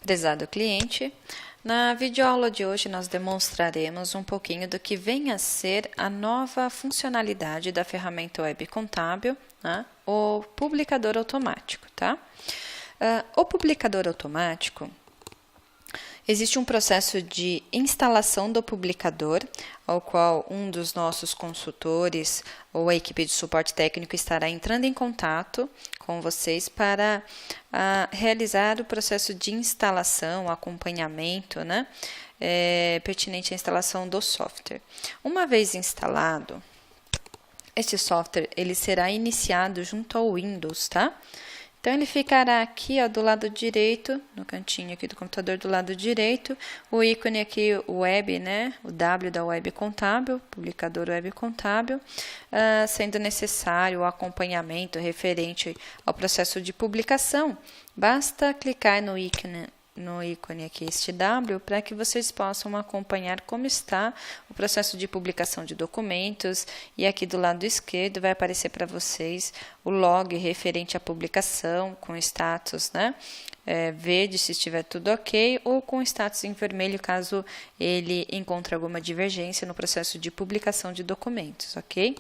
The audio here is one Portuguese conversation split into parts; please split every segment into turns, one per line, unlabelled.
Prezado cliente, na videoaula de hoje nós demonstraremos um pouquinho do que vem a ser a nova funcionalidade da ferramenta Web Contábil, né? O publicador automático, tá? O publicador automático, existe um processo de instalação do publicador, ao qual um dos nossos consultores ou a equipe de suporte técnico estará entrando em contato com vocês para realizar o processo de instalação, acompanhamento, né, pertinente à instalação do software. Uma vez instalado, este software ele será iniciado junto ao Windows, tá? Então, ele ficará aqui, ó, do lado direito, no cantinho aqui do computador do lado direito, o ícone aqui, o web, né, o W da Web Contábil, publicador Web Contábil, sendo necessário o acompanhamento referente ao processo de publicação, basta clicar no ícone aqui, este W, para que vocês possam acompanhar como está o processo de publicação de documentos, e aqui do lado esquerdo vai aparecer para vocês o log referente à publicação, com status, né, verde se estiver tudo ok, ou com status em vermelho caso ele encontre alguma divergência no processo de publicação de documentos, ok?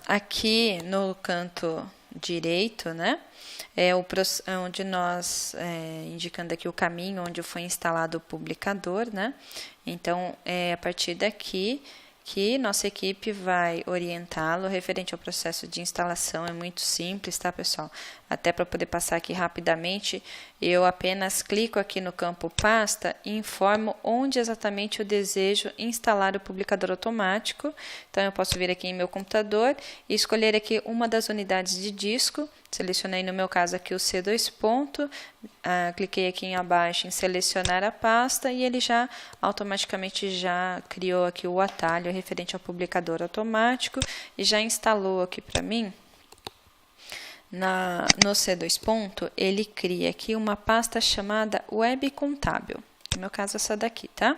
Aqui no canto direito, né, onde nós, indicando aqui o caminho onde foi instalado o publicador, né? Então, é a partir daqui que nossa equipe vai orientá-lo referente ao processo de instalação. É muito simples, tá, pessoal? Até para poder passar aqui rapidamente, eu apenas clico aqui no campo pasta e informo onde exatamente eu desejo instalar o publicador automático. Então, eu posso vir aqui em meu computador e escolher aqui uma das unidades de disco. Selecionei, no meu caso, aqui o C2 ponto, cliquei aqui em abaixo em selecionar a pasta e ele já automaticamente já criou aqui o atalho referente ao publicador automático e já instalou aqui para mim. No C2 ponto, ele cria aqui uma pasta chamada Web Contábil. No meu caso, essa daqui, tá?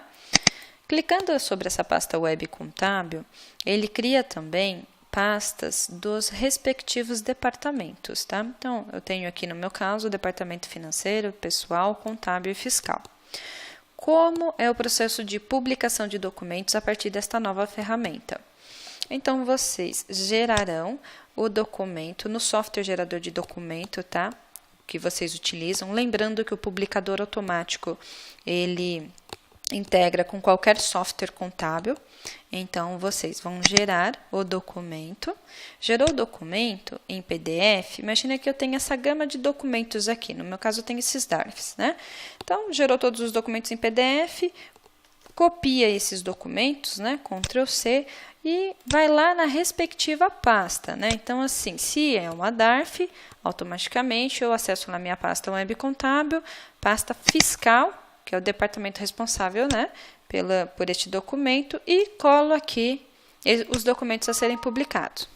Clicando sobre essa pasta Web Contábil, ele cria também pastas dos respectivos departamentos, tá? Então, eu tenho aqui no meu caso o departamento financeiro, pessoal, contábil e fiscal. Como é o processo de publicação de documentos a partir desta nova ferramenta? Então, vocês gerarão o documento no software gerador de documento, tá? Que vocês utilizam. Lembrando que o publicador automático, ele integra com qualquer software contábil. Então, vocês vão gerar o documento. Gerou o documento em PDF, imagina que eu tenho essa gama de documentos aqui. No meu caso, eu tenho esses DARFs, né? Então, gerou todos os documentos em PDF, copia esses documentos, né? Ctrl C, e vai lá na respectiva pasta, né? Então, assim, se é uma DARF, automaticamente eu acesso na minha pasta Web Contábil, pasta Fiscal, que é o departamento responsável, né, por este documento, e colo aqui os documentos a serem publicados.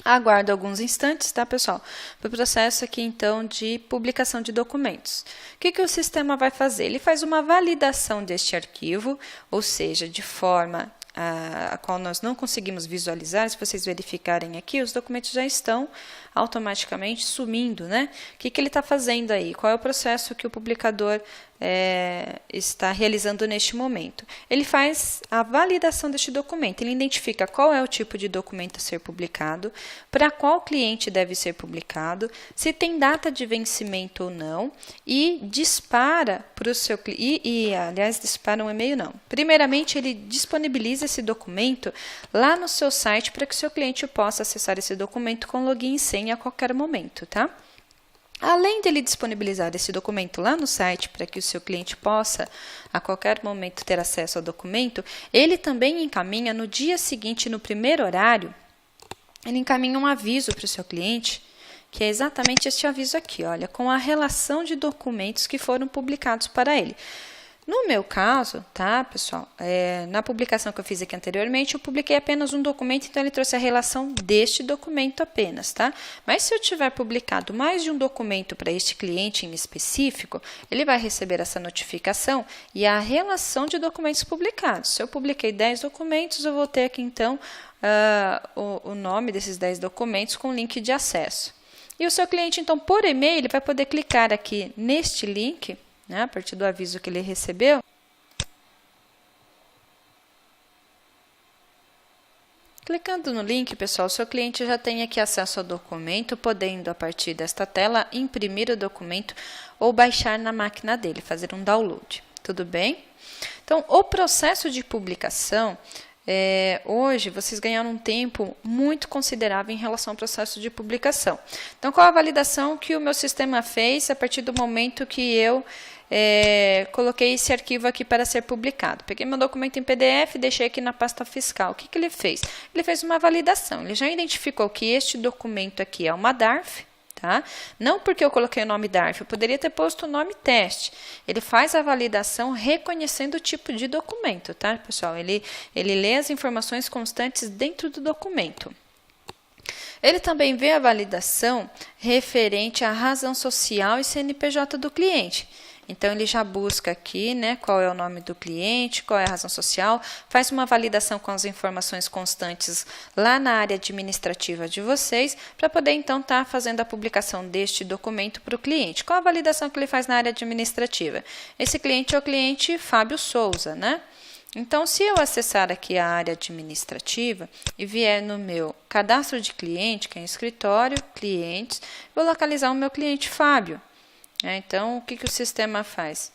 Aguardo alguns instantes, tá, pessoal? Para o processo aqui, então, de publicação de documentos. O que o sistema vai fazer? Ele faz uma validação deste arquivo, ou seja, de forma a qual nós não conseguimos visualizar. Se vocês verificarem aqui, os documentos já estão automaticamente sumindo, né? O que ele está fazendo aí? Qual é o processo que o publicador está realizando neste momento? Ele faz a validação deste documento, ele identifica qual é o tipo de documento a ser publicado, para qual cliente deve ser publicado, se tem data de vencimento ou não, e dispara para o seu cliente, aliás, dispara um e-mail não. Primeiramente, ele disponibiliza esse documento lá no seu site para que o seu cliente possa acessar esse documento com login e senha a qualquer momento, tá? Além dele disponibilizar esse documento lá no site para que o seu cliente possa, a qualquer momento, ter acesso ao documento, ele também encaminha no dia seguinte, no primeiro horário, ele encaminha um aviso para o seu cliente, que é exatamente este aviso aqui, olha, com a relação de documentos que foram publicados para ele. No meu caso, tá, pessoal, na publicação que eu fiz aqui anteriormente, eu publiquei apenas um documento, então ele trouxe a relação deste documento apenas, tá? Mas se eu tiver publicado mais de um documento para este cliente em específico, ele vai receber essa notificação e a relação de documentos publicados. Se eu publiquei 10 documentos, eu vou ter aqui, então, o nome desses 10 documentos com link de acesso. E o seu cliente, então, por e-mail, ele vai poder clicar aqui neste link, né, a partir do aviso que ele recebeu. Clicando no link, pessoal, o seu cliente já tem aqui acesso ao documento, podendo, a partir desta tela, imprimir o documento ou baixar na máquina dele, fazer um download. Tudo bem? Então, o processo de publicação, hoje, vocês ganharam um tempo muito considerável em relação ao processo de publicação. Então, qual a validação que o meu sistema fez a partir do momento que eu coloquei esse arquivo aqui para ser publicado? Peguei meu documento em PDF e deixei aqui na pasta fiscal. O que ele fez? Ele fez uma validação. Ele já identificou que este documento aqui é uma DARF, tá? Não porque eu coloquei o nome DARF, eu poderia ter posto o nome teste. Ele faz a validação reconhecendo o tipo de documento, tá, pessoal? Ele lê as informações constantes dentro do documento. Ele também vê a validação referente à razão social e CNPJ do cliente. Então, ele já busca aqui, né, qual é o nome do cliente, qual é a razão social, faz uma validação com as informações constantes lá na área administrativa de vocês, para poder, então, estar fazendo a publicação deste documento para o cliente. Qual a validação que ele faz na área administrativa? Esse cliente é o cliente Fábio Souza, né? Então, se eu acessar aqui a área administrativa e vier no meu cadastro de cliente, que é escritório, clientes, vou localizar o meu cliente Fábio. Então, o que o sistema faz?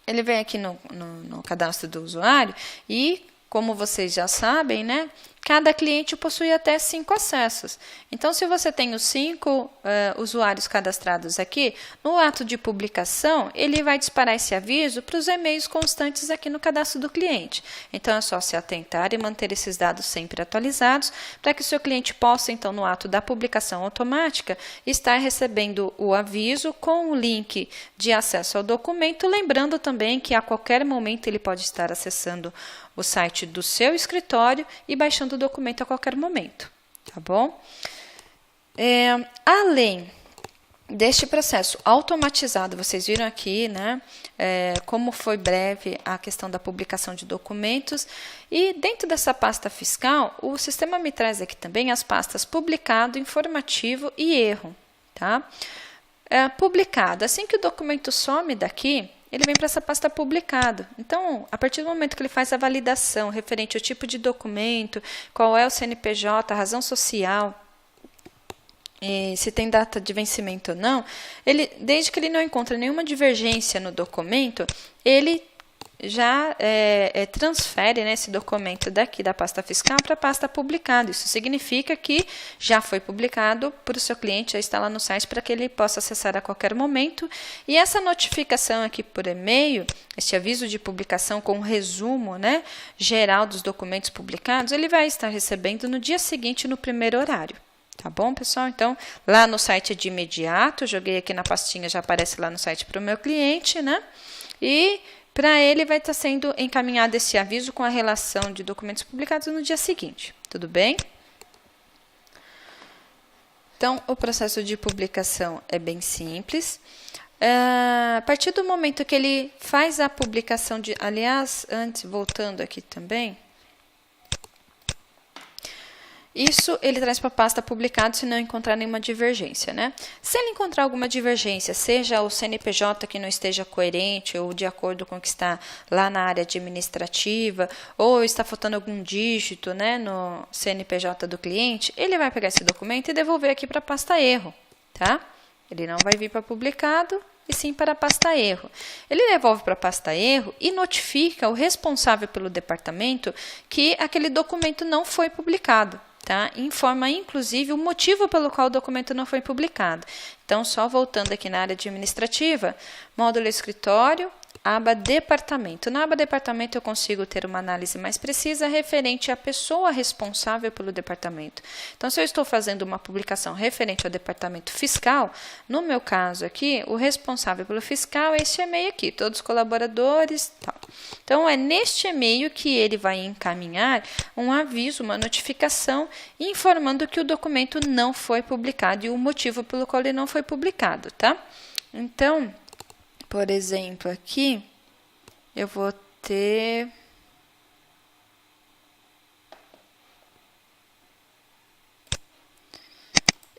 Ele vem aqui no cadastro do usuário e, como vocês já sabem, né, cada cliente possui até 5 acessos. Então, se você tem os 5 usuários cadastrados aqui, no ato de publicação, ele vai disparar esse aviso para os e-mails constantes aqui no cadastro do cliente. Então, é só se atentar e manter esses dados sempre atualizados, para que o seu cliente possa, então, no ato da publicação automática, estar recebendo o aviso com o link de acesso ao documento, lembrando também que a qualquer momento ele pode estar acessando o site do seu escritório e baixando o documento a qualquer momento, tá bom? Além deste processo automatizado, vocês viram aqui, né, como foi breve a questão da publicação de documentos, e dentro dessa pasta fiscal, o sistema me traz aqui também as pastas publicado, informativo e erro, tá? Publicado, assim que o documento some daqui, ele vem para essa pasta publicado. Então, a partir do momento que ele faz a validação referente ao tipo de documento, qual é o CNPJ, a razão social, se tem data de vencimento ou não, desde que ele não encontra nenhuma divergência no documento, ele já transfere, né, esse documento daqui da pasta fiscal para a pasta publicado. Isso significa que já foi publicado para o seu cliente, já está lá no site para que ele possa acessar a qualquer momento. E essa notificação aqui por e-mail, este aviso de publicação com um resumo, né, geral dos documentos publicados, ele vai estar recebendo no dia seguinte, no primeiro horário. Tá bom, pessoal? Então, lá no site de imediato, joguei aqui na pastinha, já aparece lá no site para o meu cliente, né? E para ele vai estar sendo encaminhado esse aviso com a relação de documentos publicados no dia seguinte. Tudo bem? Então, o processo de publicação é bem simples. A partir do momento que ele faz a publicação de... Aliás, antes, voltando aqui também... Isso ele traz para a pasta publicado se não encontrar nenhuma divergência, né? Se ele encontrar alguma divergência, seja o CNPJ que não esteja coerente ou de acordo com o que está lá na área administrativa, ou está faltando algum dígito, né, no CNPJ do cliente, ele vai pegar esse documento e devolver aqui para a pasta erro, tá? Ele não vai vir para publicado, e sim para a pasta erro. Ele devolve para a pasta erro e notifica o responsável pelo departamento que aquele documento não foi publicado. Tá? Informa, inclusive, o motivo pelo qual o documento não foi publicado. Então, só voltando aqui na área administrativa, módulo escritório, aba Departamento. Na aba Departamento eu consigo ter uma análise mais precisa referente à pessoa responsável pelo departamento. Então, se eu estou fazendo uma publicação referente ao departamento fiscal, no meu caso aqui, o responsável pelo fiscal é esse e-mail aqui, todos os colaboradores, tal. Então, é neste e-mail que ele vai encaminhar um aviso, uma notificação, informando que o documento não foi publicado e o motivo pelo qual ele não foi publicado, tá? Então, por exemplo, aqui eu vou ter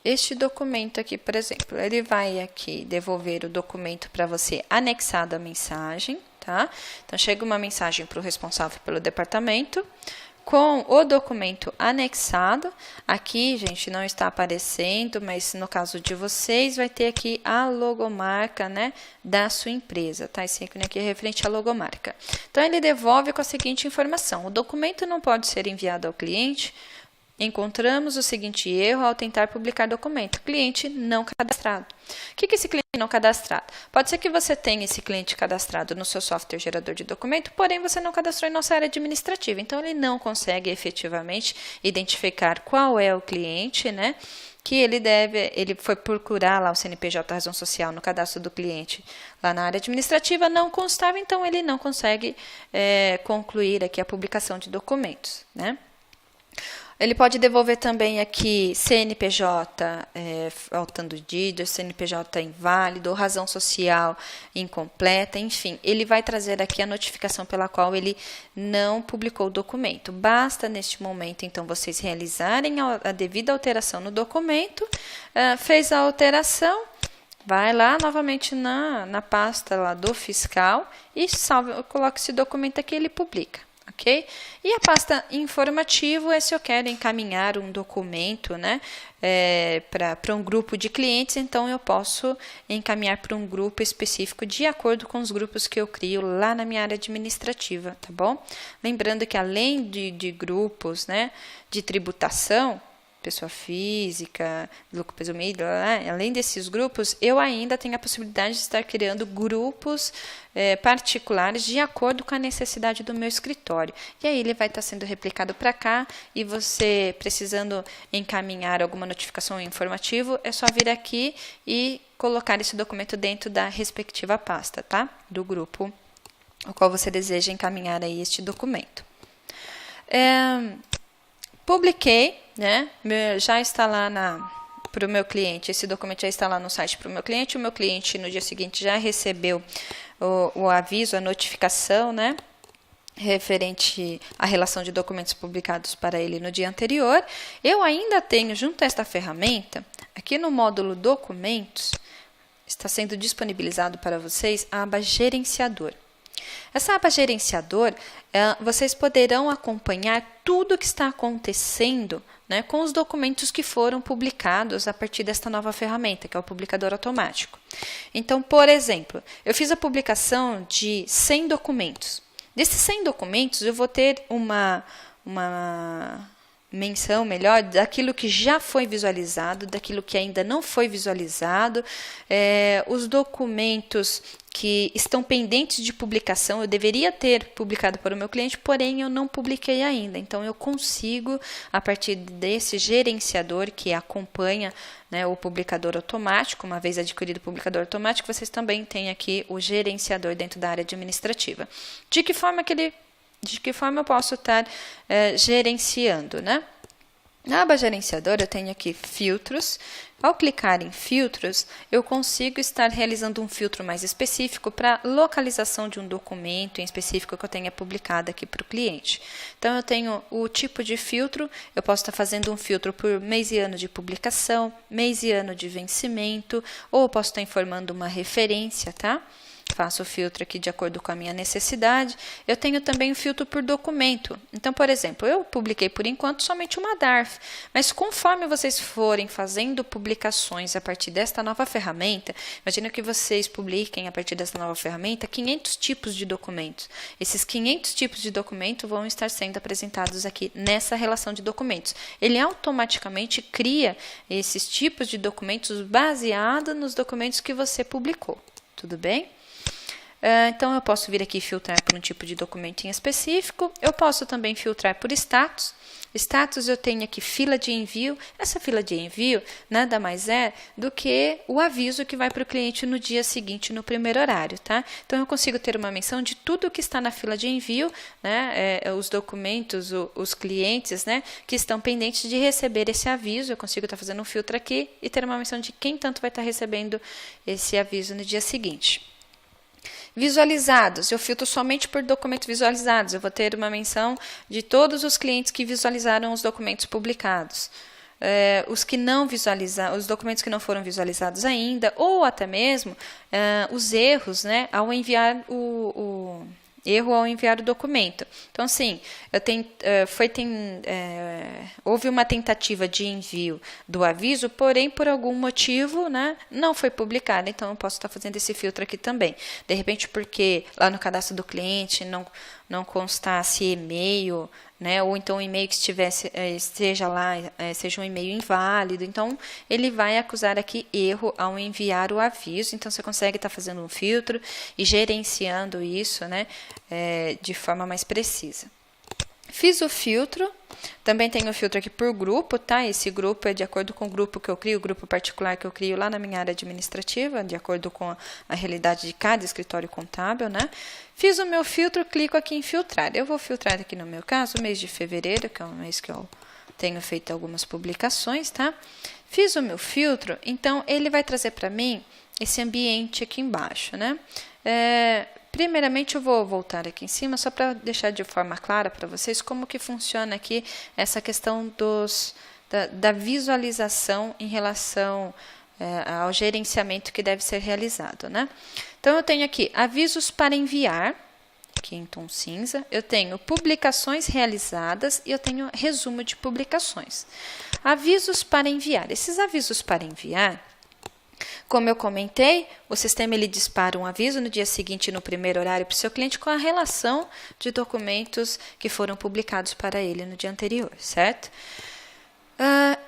este documento aqui, por exemplo. Ele vai aqui devolver o documento para você anexado à mensagem, tá? Então, chega uma mensagem para o responsável pelo departamento com o documento anexado. Aqui, gente, não está aparecendo, mas no caso de vocês, vai ter aqui a logomarca, né, da sua empresa, tá? Esse ícone aqui é referente à logomarca. Então, ele devolve com a seguinte informação: o documento não pode ser enviado ao cliente. Encontramos o seguinte erro ao tentar publicar documento: cliente não cadastrado. O que é esse cliente não cadastrado? Pode ser que você tenha esse cliente cadastrado no seu software gerador de documento, porém você não cadastrou em nossa área administrativa. Então, ele não consegue efetivamente identificar qual é o cliente, né? Que ele foi procurar lá o CNPJ razão social no cadastro do cliente lá na área administrativa, não constava, então ele não consegue concluir aqui a publicação de documentos, né? Ele pode devolver também aqui CNPJ faltando dígito, CNPJ inválido, razão social incompleta, enfim. Ele vai trazer aqui a notificação pela qual ele não publicou o documento. Basta, neste momento, então, vocês realizarem a devida alteração no documento. Fez a alteração, vai lá novamente na pasta lá do fiscal e coloca esse documento aqui e ele publica. Okay? E a pasta informativo é se eu quero encaminhar um documento, né, para um grupo de clientes, então eu posso encaminhar para um grupo específico de acordo com os grupos que eu crio lá na minha área administrativa, tá bom? Lembrando que além de grupos, né, de tributação, pessoa física, lucro presumido, além desses grupos, eu ainda tenho a possibilidade de estar criando grupos particulares de acordo com a necessidade do meu escritório. E aí ele vai estar sendo replicado para cá e você precisando encaminhar alguma notificação informativa, é só vir aqui e colocar esse documento dentro da respectiva pasta, tá? Do grupo ao qual você deseja encaminhar aí este documento. Publiquei, né? Já está lá para o meu cliente, esse documento já está lá no site para o meu cliente. O meu cliente no dia seguinte já recebeu o aviso, a notificação, né? Referente à relação de documentos publicados para ele no dia anterior. Eu ainda tenho, junto a esta ferramenta, aqui no módulo Documentos, está sendo disponibilizado para vocês a aba Gerenciador. Essa aba Gerenciador, vocês poderão acompanhar tudo o que está acontecendo, né, com os documentos que foram publicados a partir desta nova ferramenta, que é o publicador automático. Então, por exemplo, eu fiz a publicação de 100 documentos. Desses 100 documentos, eu vou ter uma menção melhor daquilo que já foi visualizado, daquilo que ainda não foi visualizado, os documentos que estão pendentes de publicação, eu deveria ter publicado para o meu cliente, porém eu não publiquei ainda. Então, eu consigo, a partir desse gerenciador que acompanha, né, o publicador automático, uma vez adquirido o publicador automático, vocês também têm aqui o gerenciador dentro da área administrativa. De que forma eu posso estar gerenciando, né? Na aba gerenciador eu tenho aqui filtros. Ao clicar em filtros, eu consigo estar realizando um filtro mais específico para localização de um documento em específico que eu tenha publicado aqui para o cliente. Então, eu tenho o tipo de filtro, eu posso estar fazendo um filtro por mês e ano de publicação, mês e ano de vencimento, ou eu posso estar informando uma referência, tá? Faço o filtro aqui de acordo com a minha necessidade. Eu tenho também o filtro por documento. Então, por exemplo, eu publiquei por enquanto somente uma DARF, mas conforme vocês forem fazendo publicações a partir desta nova ferramenta, imagina que vocês publiquem a partir desta nova ferramenta 500 tipos de documentos. Esses 500 tipos de documento vão estar sendo apresentados aqui nessa relação de documentos. Ele automaticamente cria esses tipos de documentos baseado nos documentos que você publicou. Tudo bem? Então, eu posso vir aqui e filtrar por um tipo de documento em específico. Eu posso também filtrar por status. Status, eu tenho aqui fila de envio. Essa fila de envio nada mais é do que o aviso que vai para o cliente no dia seguinte, no primeiro horário, tá? Então, eu consigo ter uma menção de tudo que está na fila de envio, né? Os documentos, os clientes, né? Que estão pendentes de receber esse aviso. Eu consigo estar fazendo um filtro aqui e ter uma menção de quem tanto vai estar recebendo esse aviso no dia seguinte. Visualizados, eu filtro somente por documentos visualizados. Eu vou ter uma menção de todos os clientes que visualizaram os documentos publicados. Os que não visualizaram, os documentos que não foram visualizados ainda, ou até mesmo os erros, né, ao enviar erro ao enviar o documento. Então, sim, houve uma tentativa de envio do aviso, porém, por algum motivo, né, não foi publicado. Então, eu posso estar fazendo esse filtro aqui também. De repente, porque lá no cadastro do cliente não constasse e-mail, né, ou então o e-mail que esteja lá seja um e-mail inválido. Então, ele vai acusar aqui erro ao enviar o aviso. Então, você consegue estar fazendo um filtro e gerenciando isso, né, de forma mais precisa. Fiz o filtro, também tenho o filtro aqui por grupo, tá? Esse grupo é de acordo com o grupo que eu crio, o grupo particular que eu crio lá na minha área administrativa, de acordo com a realidade de cada escritório contábil, né? Fiz o meu filtro, clico aqui em filtrar. Eu vou filtrar aqui no meu caso o mês de fevereiro, que é um mês que eu tenho feito algumas publicações, tá? Fiz o meu filtro, então ele vai trazer para mim esse ambiente aqui embaixo, né? Primeiramente, eu vou voltar aqui em cima, só para deixar de forma clara para vocês como que funciona aqui essa questão da visualização em relação ao gerenciamento que deve ser realizado, né? Então, eu tenho aqui avisos para enviar, aqui em tom cinza, eu tenho publicações realizadas e eu tenho resumo de publicações. Avisos para enviar. Esses avisos para enviar, como eu comentei, o sistema ele dispara um aviso no dia seguinte, no primeiro horário, para o seu cliente com a relação de documentos que foram publicados para ele no dia anterior, certo?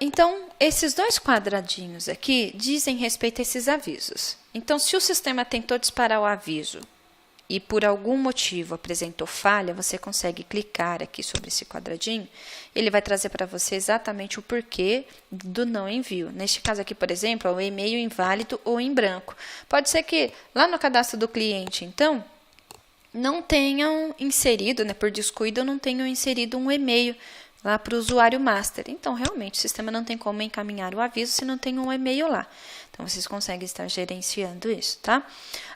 Então, esses dois quadradinhos aqui dizem respeito a esses avisos. Então, se o sistema tentou disparar o aviso e por algum motivo apresentou falha, você consegue clicar aqui sobre esse quadradinho, ele vai trazer para você exatamente o porquê do não envio. Neste caso aqui, por exemplo, é o e-mail inválido ou em branco. Pode ser que lá no cadastro do cliente, então, não tenham inserido, né, por descuido, não tenham inserido um e-mail lá para o usuário master. Então, realmente, o sistema não tem como encaminhar o aviso se não tem um e-mail lá. Então, vocês conseguem estar gerenciando isso, tá?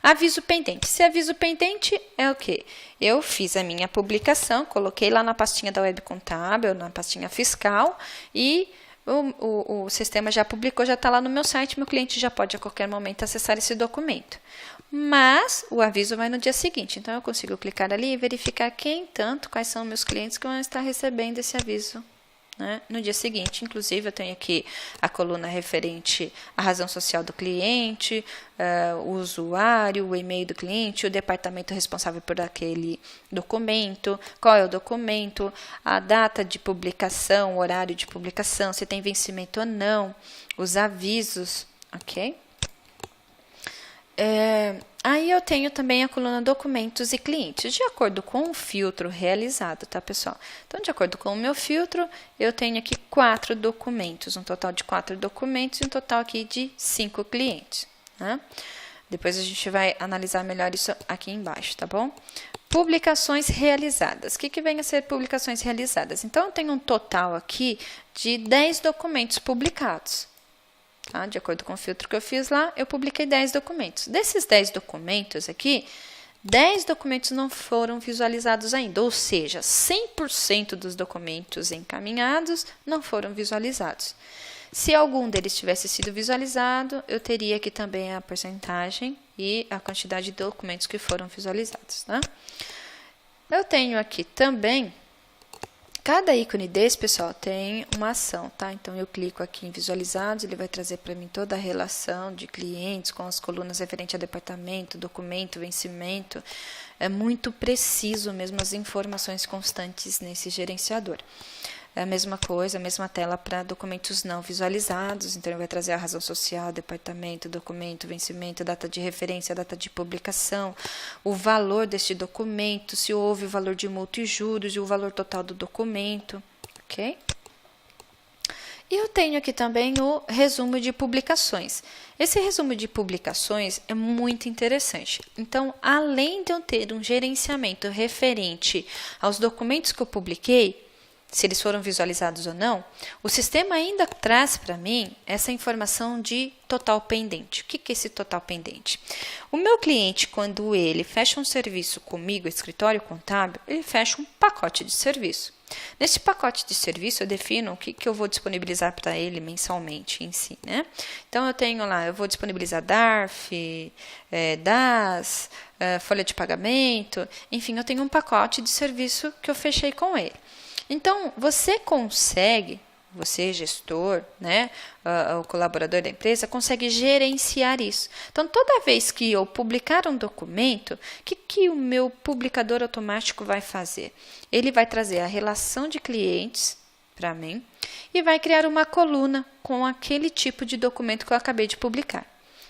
Aviso pendente. Esse aviso pendente é o quê? Eu fiz a minha publicação, coloquei lá na pastinha da Web Contábil, na pastinha fiscal, e o sistema já publicou, já está lá no meu site, meu cliente já pode a qualquer momento acessar esse documento. Mas o aviso vai no dia seguinte, então eu consigo clicar ali e verificar quais são meus clientes que vão estar recebendo esse aviso, né, no dia seguinte. Inclusive, eu tenho aqui a coluna referente à razão social do cliente, o usuário, o e-mail do cliente, o departamento responsável por aquele documento, qual é o documento, a data de publicação, o horário de publicação, se tem vencimento ou não, os avisos, ok? Aí eu tenho também a coluna documentos e clientes, de acordo com o filtro realizado, tá, pessoal? Então, de acordo com o meu filtro, eu tenho aqui 4 documentos, um total de 4 documentos e um total aqui de 5 clientes, né? Depois a gente vai analisar melhor isso aqui embaixo, tá bom? Publicações realizadas. O que vem a ser publicações realizadas? Então, eu tenho um total aqui de 10 documentos publicados. Tá? De acordo com o filtro que eu fiz lá, eu publiquei 10 documentos. Desses 10 documentos aqui, 10 documentos não foram visualizados ainda, ou seja, 100% dos documentos encaminhados não foram visualizados. Se algum deles tivesse sido visualizado, eu teria aqui também a porcentagem e a quantidade de documentos que foram visualizados. Tá? Eu tenho aqui também... Cada ícone desse, pessoal, tem uma ação, tá? Então, eu clico aqui em visualizados, ele vai trazer para mim toda a relação de clientes com as colunas referente a departamento, documento, vencimento. É muito preciso mesmo as informações constantes nesse gerenciador. É a mesma coisa, a mesma tela para documentos não visualizados. Então, ele vai trazer a razão social, departamento, documento, vencimento, data de referência, data de publicação, o valor deste documento, se houve o valor de multa e juros e o valor total do documento, ok? E eu tenho aqui também o resumo de publicações. Esse resumo de publicações é muito interessante. Então, além de eu ter um gerenciamento referente aos documentos que eu publiquei, se eles foram visualizados ou não, o sistema ainda traz para mim essa informação de total pendente. O que é esse total pendente? O meu cliente, quando ele fecha um serviço comigo, escritório contábil, ele fecha um pacote de serviço. Nesse pacote de serviço, eu defino o que eu vou disponibilizar para ele mensalmente em si, né? Então, eu tenho lá, eu vou disponibilizar DARF, DAS, folha de pagamento, enfim, eu tenho um pacote de serviço que eu fechei com ele. Então, você consegue, você gestor, né, o colaborador da empresa, consegue gerenciar isso. Então, toda vez que eu publicar um documento, o que o meu publicador automático vai fazer? Ele vai trazer a relação de clientes para mim e vai criar uma coluna com aquele tipo de documento que eu acabei de publicar.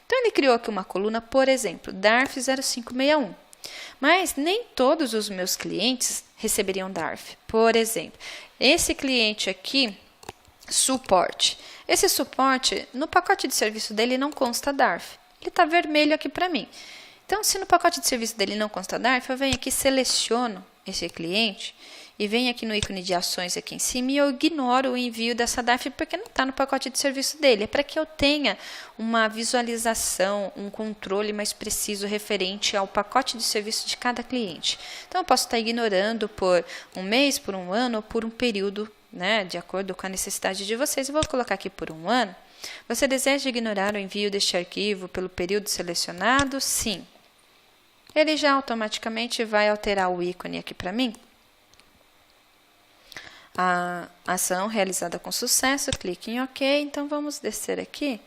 Então, ele criou aqui uma coluna, por exemplo, DARF 0561. Mas nem todos os meus clientes receberiam DARF. Por exemplo, esse cliente aqui, suporte. Esse suporte, no pacote de serviço dele não consta DARF. Ele está vermelho aqui para mim. Então, se no pacote de serviço dele não consta DARF, eu venho aqui, seleciono esse cliente e venho aqui no ícone de ações aqui em cima e eu ignoro o envio dessa DARF porque não está no pacote de serviço dele. É para que eu tenha uma visualização, um controle mais preciso referente ao pacote de serviço de cada cliente. Então, eu posso estar ignorando por um mês, por um ano ou por um período, né, de acordo com a necessidade de vocês. Eu vou colocar aqui por um ano. Você deseja ignorar o envio deste arquivo pelo período selecionado? Sim. Ele já automaticamente vai alterar o ícone aqui para mim. A ação realizada com sucesso, clique em OK. Então, vamos descer aqui.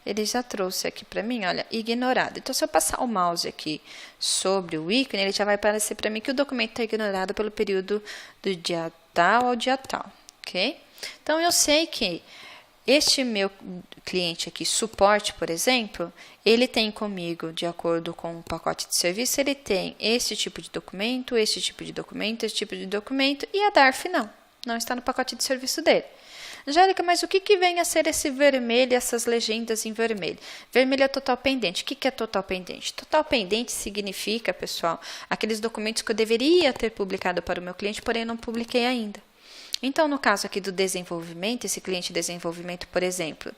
Ele já trouxe aqui para mim, olha, ignorado. Então, se eu passar o mouse aqui sobre o ícone, ele já vai aparecer para mim que o documento está ignorado pelo período do dia tal ao dia tal, ok? Então, eu sei que este meu cliente aqui, suporte, por exemplo, ele tem comigo, de acordo com o pacote de serviço, ele tem esse tipo de documento, esse tipo de documento, esse tipo de documento, e a DARF não está no pacote de serviço dele. Angélica, mas o que vem a ser esse vermelho, essas legendas em vermelho? Vermelho é total pendente. O que é total pendente? Total pendente significa, pessoal, aqueles documentos que eu deveria ter publicado para o meu cliente, porém não publiquei ainda. Então, no caso aqui do desenvolvimento, esse cliente de desenvolvimento, por exemplo,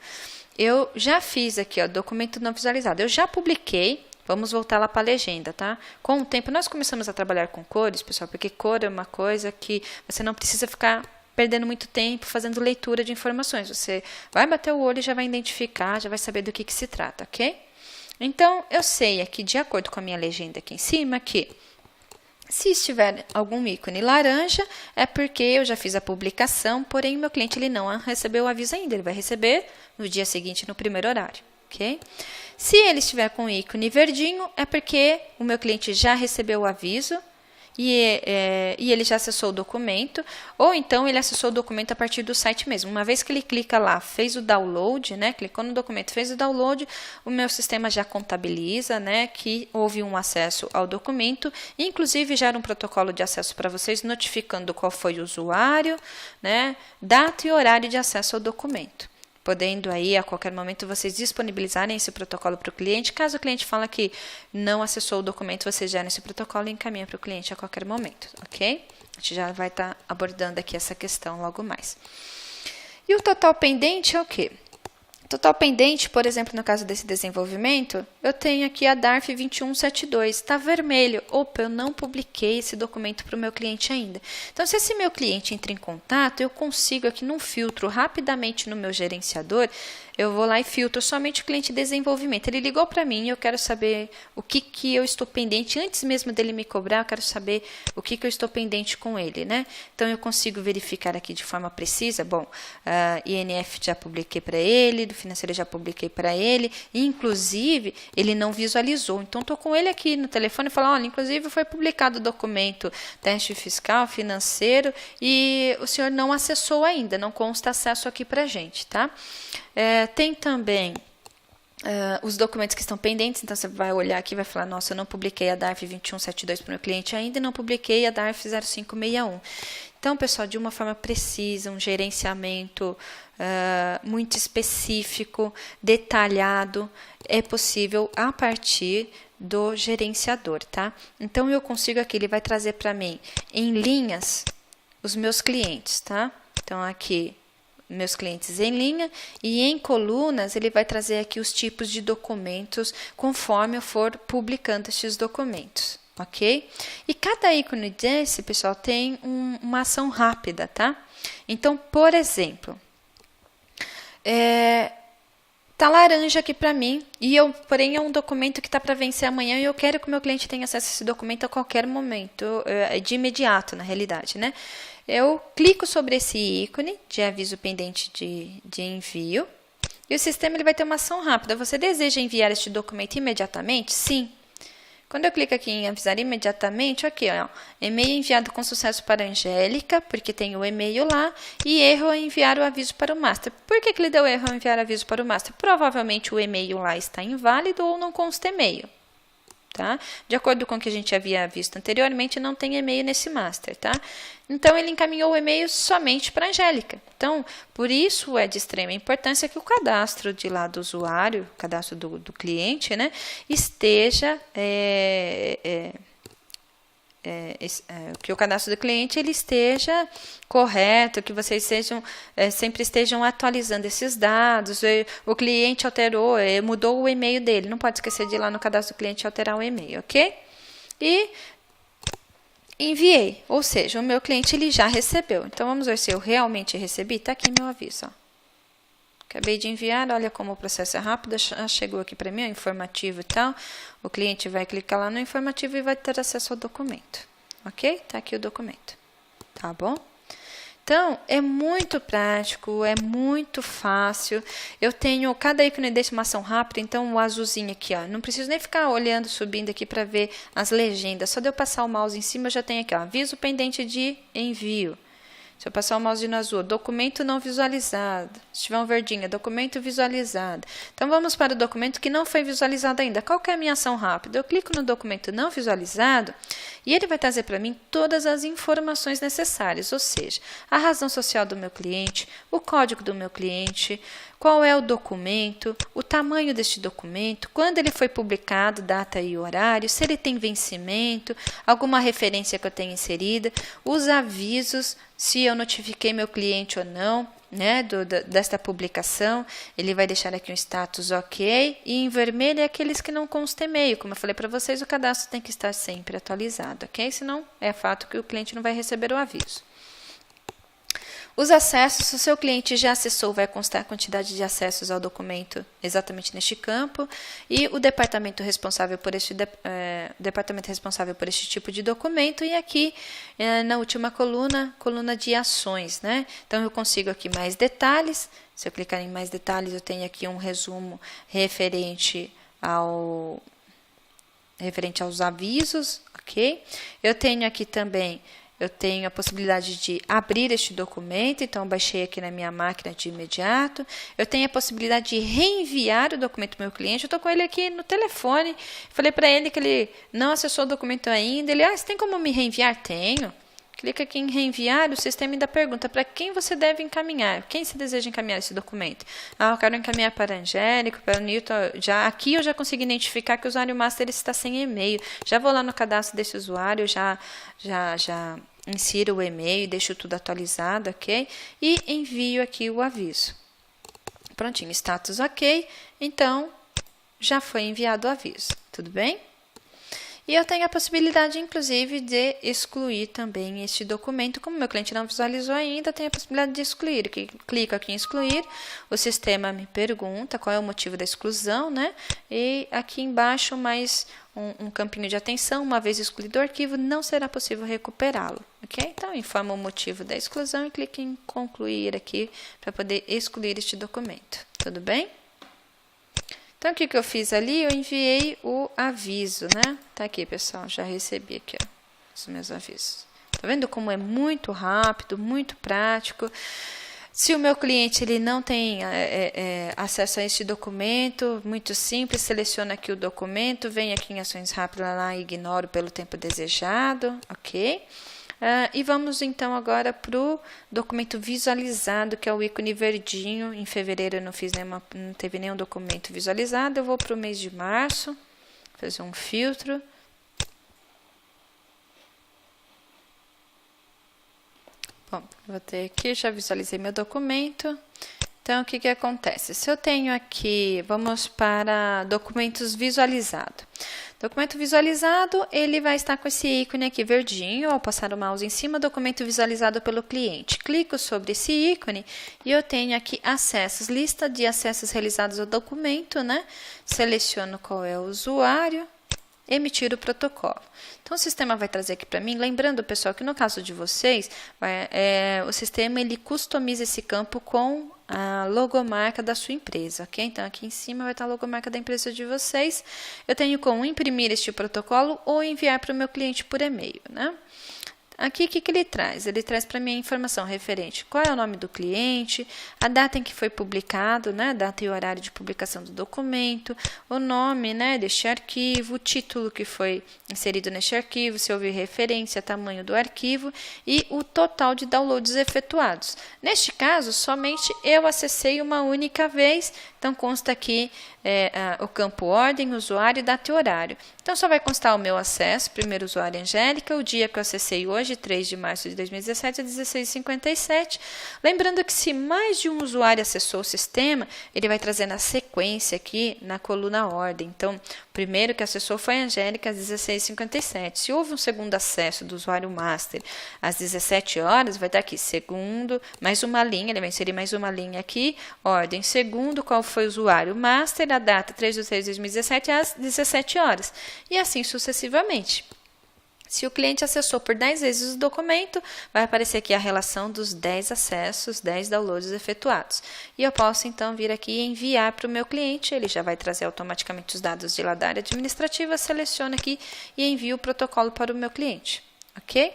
eu já fiz aqui, ó, documento não visualizado. Eu já publiquei, vamos voltar lá para a legenda, tá? Com o tempo, nós começamos a trabalhar com cores, pessoal, porque cor é uma coisa que você não precisa ficar perdendo muito tempo fazendo leitura de informações. Você vai bater o olho e já vai identificar, já vai saber do que se trata, ok? Então, eu sei aqui, de acordo com a minha legenda aqui em cima, que se estiver algum ícone laranja, é porque eu já fiz a publicação, porém o meu cliente ele não recebeu o aviso ainda, ele vai receber no dia seguinte, no primeiro horário, ok? Se ele estiver com o ícone verdinho, é porque o meu cliente já recebeu o aviso e ele já acessou o documento, ou então ele acessou o documento a partir do site mesmo. Uma vez que ele clica lá, fez o download, né, clicou no documento, fez o download, o meu sistema já contabiliza, né, que houve um acesso ao documento, inclusive gera um protocolo de acesso para vocês, notificando qual foi o usuário, né, data e horário de acesso ao documento, podendo aí a qualquer momento vocês disponibilizarem esse protocolo para o cliente. Caso o cliente fale que não acessou o documento, você gera esse protocolo e encaminha para o cliente a qualquer momento, ok? A gente já vai estar abordando aqui essa questão logo mais. E o total pendente é o quê? Total pendente, por exemplo, no caso desse desenvolvimento, eu tenho aqui a DARF 2172, está vermelho. Opa, eu não publiquei esse documento para o meu cliente ainda. Então, se esse meu cliente entra em contato, eu consigo aqui num filtro, rapidamente no meu gerenciador, eu vou lá e filtro somente o cliente de desenvolvimento. Ele ligou para mim e eu quero saber o que eu estou pendente, antes mesmo dele me cobrar, eu quero saber o que eu estou pendente com ele, né? Então, eu consigo verificar aqui de forma precisa. Bom, INF já publiquei para ele, do financeiro já publiquei para ele, inclusive, ele não visualizou. Então, estou com ele aqui no telefone e falo, olha, inclusive foi publicado o documento teste fiscal, financeiro, e o senhor não acessou ainda, não consta acesso aqui para a gente, tá? Tem também os documentos que estão pendentes, então você vai olhar aqui e vai falar, nossa, eu não publiquei a DARF 2172 para o meu cliente ainda e não publiquei a DARF 0561. Então, pessoal, de uma forma precisa, um gerenciamento muito específico, detalhado, é possível a partir do gerenciador, tá? Então, eu consigo aqui, ele vai trazer para mim em linhas os meus clientes, tá? Então, aqui, meus clientes em linha, e em colunas ele vai trazer aqui os tipos de documentos conforme eu for publicando estes documentos, ok? E cada ícone desse, pessoal, tem uma ação rápida, tá? Então, por exemplo, tá laranja aqui para mim, porém é um documento que está para vencer amanhã e eu quero que o meu cliente tenha acesso a esse documento a qualquer momento, de imediato, na realidade, né? Eu clico sobre esse ícone de aviso pendente de envio e o sistema ele vai ter uma ação rápida. Você deseja enviar este documento imediatamente? Sim. Quando eu clico aqui em avisar imediatamente, aqui, ó, e-mail enviado com sucesso para a Angélica, porque tem o e-mail lá, e erro ao enviar o aviso para o master. Por que ele deu erro ao enviar o aviso para o master? Provavelmente o e-mail lá está inválido ou não consta e-mail. Tá? De acordo com o que a gente havia visto anteriormente, não tem e-mail nesse master, tá? Então, ele encaminhou o e-mail somente para a Angélica. Então, por isso é de extrema importância que o cadastro de lá do usuário, o cadastro do cliente, né, esteja... que o cadastro do cliente ele esteja correto, que vocês sempre estejam atualizando esses dados. O cliente alterou, mudou o e-mail dele, não pode esquecer de ir lá no cadastro do cliente e alterar o e-mail, ok? E enviei, ou seja, o meu cliente ele já recebeu. Então, vamos ver se eu realmente recebi. Está aqui meu aviso, ó. Acabei de enviar, olha como o processo é rápido, chegou aqui para mim, ó, informativo e tal. O cliente vai clicar lá no informativo e vai ter acesso ao documento. Ok? Tá aqui o documento. Tá bom? Então, é muito prático, é muito fácil. Eu tenho, cada ícone desse uma ação rápida, então o azulzinho aqui, ó. Não preciso nem ficar olhando, subindo aqui para ver as legendas. Só de eu passar o mouse em cima, eu já tenho aqui, ó, aviso pendente de envio. Se eu passar o mouse no azul, documento não visualizado. Se tiver um verdinho, documento visualizado. Então, vamos para o documento que não foi visualizado ainda. Qual que é a minha ação rápida? Eu clico no documento não visualizado e ele vai trazer para mim todas as informações necessárias, ou seja, a razão social do meu cliente, o código do meu cliente, qual é o documento, o tamanho deste documento, quando ele foi publicado, data e horário, se ele tem vencimento, alguma referência que eu tenha inserida, os avisos, se eu notifiquei meu cliente ou não, né, desta publicação. Ele vai deixar aqui um status ok, e em vermelho é aqueles que não consta e-mail. Como eu falei para vocês, o cadastro tem que estar sempre atualizado, ok? Senão é fato que o cliente não vai receber o aviso. Os acessos, se o seu cliente já acessou, vai constar a quantidade de acessos ao documento exatamente neste campo, e o departamento responsável por este tipo de documento, e aqui na última coluna de ações, né? Então, eu consigo aqui mais detalhes. Se eu clicar em mais detalhes, eu tenho aqui um resumo referente aos avisos, ok? Eu tenho aqui também... Eu tenho a possibilidade de abrir este documento, então eu baixei aqui na minha máquina de imediato. Eu tenho a possibilidade de reenviar o documento para o meu cliente. Eu estou com ele aqui no telefone. Falei para ele que ele não acessou o documento ainda. Ele, você tem como me reenviar? Tenho. Clica aqui em reenviar, o sistema ainda pergunta para quem você deve encaminhar. Quem você deseja encaminhar esse documento? Eu quero encaminhar para a Angélica, para o Newton. Aqui eu já consegui identificar que o usuário master está sem e-mail. Já vou lá no cadastro desse usuário, já insiro o e-mail, deixo tudo atualizado, ok? E envio aqui o aviso. Prontinho, status ok. Então, já foi enviado o aviso. Tudo bem? E eu tenho a possibilidade, inclusive, de excluir também este documento. Como meu cliente não visualizou ainda, tenho a possibilidade de excluir. Clico aqui em excluir, o sistema me pergunta qual é o motivo da exclusão, né? E aqui embaixo mais um campinho de atenção. Uma vez excluído o arquivo, não será possível recuperá-lo, ok? Então, informa o motivo da exclusão e clique em concluir aqui para poder excluir este documento. Tudo bem? Então, o que eu fiz ali? Eu enviei o aviso, né? Tá aqui, pessoal, já recebi aqui, ó, os meus avisos. Tá vendo como é muito rápido, muito prático? Se o meu cliente ele não tem acesso a este documento, muito simples, seleciona aqui o documento, vem aqui em ações rápidas lá e ignoro pelo tempo desejado, ok? E vamos então agora para o documento visualizado, que é o ícone verdinho. Em fevereiro eu não teve nenhum documento visualizado. Eu vou para o mês de março, fazer um filtro. Bom, vou ter aqui, já visualizei meu documento. Então, o que acontece? Se eu tenho aqui, vamos para documentos visualizados. Documento visualizado, ele vai estar com esse ícone aqui verdinho. Ao passar o mouse em cima, documento visualizado pelo cliente. Clico sobre esse ícone e eu tenho aqui acessos, lista de acessos realizados ao documento, né? Seleciono qual é o usuário. Emitir o protocolo. Então, o sistema vai trazer aqui para mim, lembrando, pessoal, que no caso de vocês, o sistema ele customiza esse campo com a logomarca da sua empresa, ok? Então, aqui em cima vai estar a logomarca da empresa de vocês. Eu tenho como imprimir este protocolo ou enviar para o meu cliente por e-mail, né? Aqui, o que ele traz? Ele traz para mim a informação referente qual é o nome do cliente, a data em que foi publicado, né, data e horário de publicação do documento, o nome, né, deste arquivo, o título que foi inserido neste arquivo, se houve referência, tamanho do arquivo e o total de downloads efetuados. Neste caso, somente eu acessei uma única vez, então consta aqui o campo ordem, usuário, data e horário. Então, só vai constar o meu acesso, primeiro usuário Angélica, o dia que eu acessei hoje, 3 de março de 2017, às 16h57. Lembrando que se mais de um usuário acessou o sistema, ele vai trazer na sequência aqui, na coluna ordem. Então, o primeiro que acessou foi a Angélica, às 16h57. Se houve um segundo acesso do usuário master, às 17 horas, vai estar aqui, segundo, mais uma linha, ele vai inserir mais uma linha aqui, ordem, segundo, qual foi o usuário master, a data 3/3/2017, às 17 horas. E assim sucessivamente. Se o cliente acessou por 10 vezes o documento, vai aparecer aqui a relação dos 10 acessos, 10 downloads efetuados. E eu posso, então, vir aqui e enviar para o meu cliente. Ele já vai trazer automaticamente os dados de lá da área administrativa. Seleciono aqui e envio o protocolo para o meu cliente. Ok?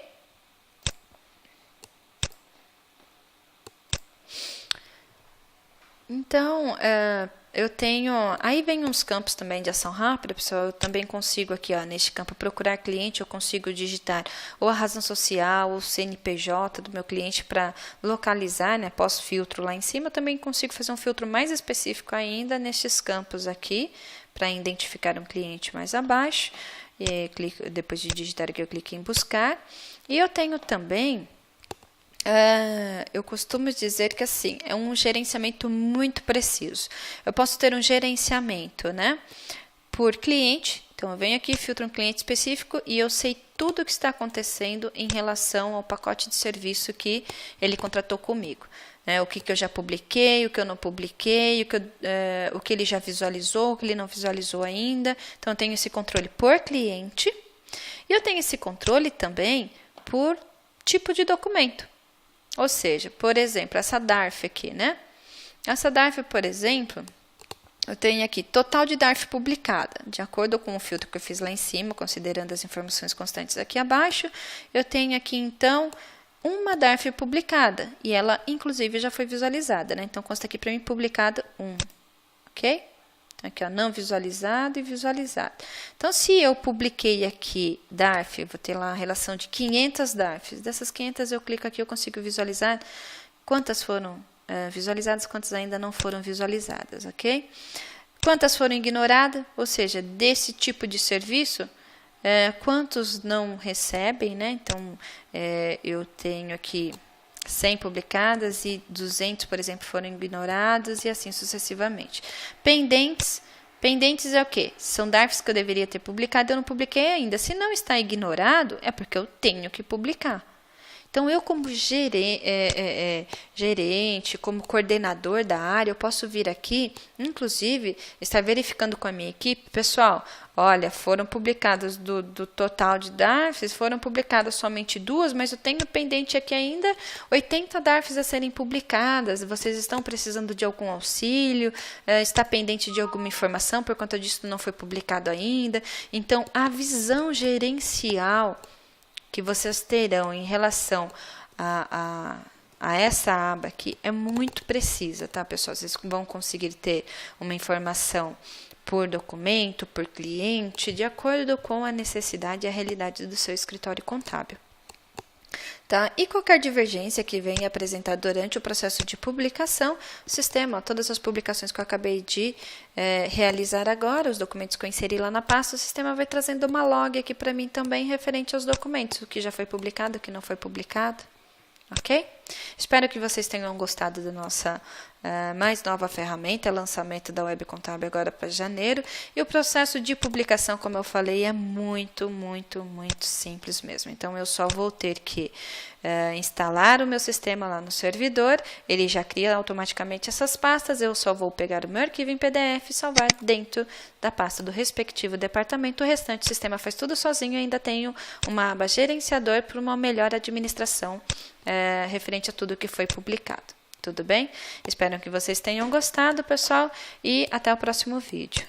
Então, eu tenho, aí vem uns campos também de ação rápida, pessoal, eu também consigo aqui, ó, neste campo, procurar cliente, eu consigo digitar ou a razão social, ou o CNPJ do meu cliente para localizar, né, pós-filtro lá em cima, eu também consigo fazer um filtro mais específico ainda nestes campos aqui, para identificar um cliente mais abaixo, depois de digitar aqui eu clico em buscar, e eu tenho também... eu costumo dizer que assim, é um gerenciamento muito preciso. Eu posso ter um gerenciamento, né, por cliente. Então, eu venho aqui, filtro um cliente específico e eu sei tudo o que está acontecendo em relação ao pacote de serviço que ele contratou comigo. O que eu já publiquei, o que eu não publiquei, o que ele já visualizou, o que ele não visualizou ainda. Então, eu tenho esse controle por cliente e eu tenho esse controle também por tipo de documento. Ou seja, por exemplo, essa DARF aqui, né? Essa DARF, por exemplo, eu tenho aqui total de DARF publicada. De acordo com o filtro que eu fiz lá em cima, considerando as informações constantes aqui abaixo, eu tenho aqui, então, uma DARF publicada. E ela, inclusive, já foi visualizada, né? Então, consta aqui para mim publicado 1, ok? Então, aqui, ó, não visualizado e visualizado. Então, se eu publiquei aqui DARF, eu vou ter lá a relação de 500 DARFs. Dessas 500, eu clico aqui, eu consigo visualizar quantas foram visualizadas, quantas ainda não foram visualizadas, ok? Quantas foram ignoradas, ou seja, desse tipo de serviço, quantos não recebem, né? Então, eu tenho aqui 100 publicadas e 200, por exemplo, foram ignorados e assim sucessivamente. Pendentes, Pendentes é o quê? São DARFs que eu deveria ter publicado e eu não publiquei ainda. Se não está ignorado, é porque eu tenho que publicar. Então, eu como gerente, como coordenador da área, eu posso vir aqui, inclusive, estar verificando com a minha equipe, pessoal, olha, foram publicadas do total de DARFs, foram publicadas somente 2, mas eu tenho pendente aqui ainda 80 DARFs a serem publicadas, vocês estão precisando de algum auxílio, está pendente de alguma informação, por conta disso não foi publicado ainda. Então, a visão gerencial que vocês terão em relação a essa aba aqui é muito precisa, tá, pessoal? Vocês vão conseguir ter uma informação por documento, por cliente, de acordo com a necessidade e a realidade do seu escritório contábil. Tá? E qualquer divergência que venha apresentar durante o processo de publicação, o sistema, todas as publicações que eu acabei de realizar agora, os documentos que eu inseri lá na pasta, o sistema vai trazendo uma log aqui para mim também referente aos documentos, o que já foi publicado, o que não foi publicado. Ok? Espero que vocês tenham gostado da nossa mais nova ferramenta, lançamento da Web Contábil agora para janeiro. E o processo de publicação, como eu falei, é muito simples mesmo. Então, eu só vou ter que instalar o meu sistema lá no servidor, ele já cria automaticamente essas pastas, eu só vou pegar o meu arquivo em PDF e salvar dentro da pasta do respectivo departamento. O restante, o sistema faz tudo sozinho, ainda tenho uma aba gerenciador para uma melhor administração referente a tudo que foi publicado. Tudo bem? Espero que vocês tenham gostado, pessoal, e até o próximo vídeo.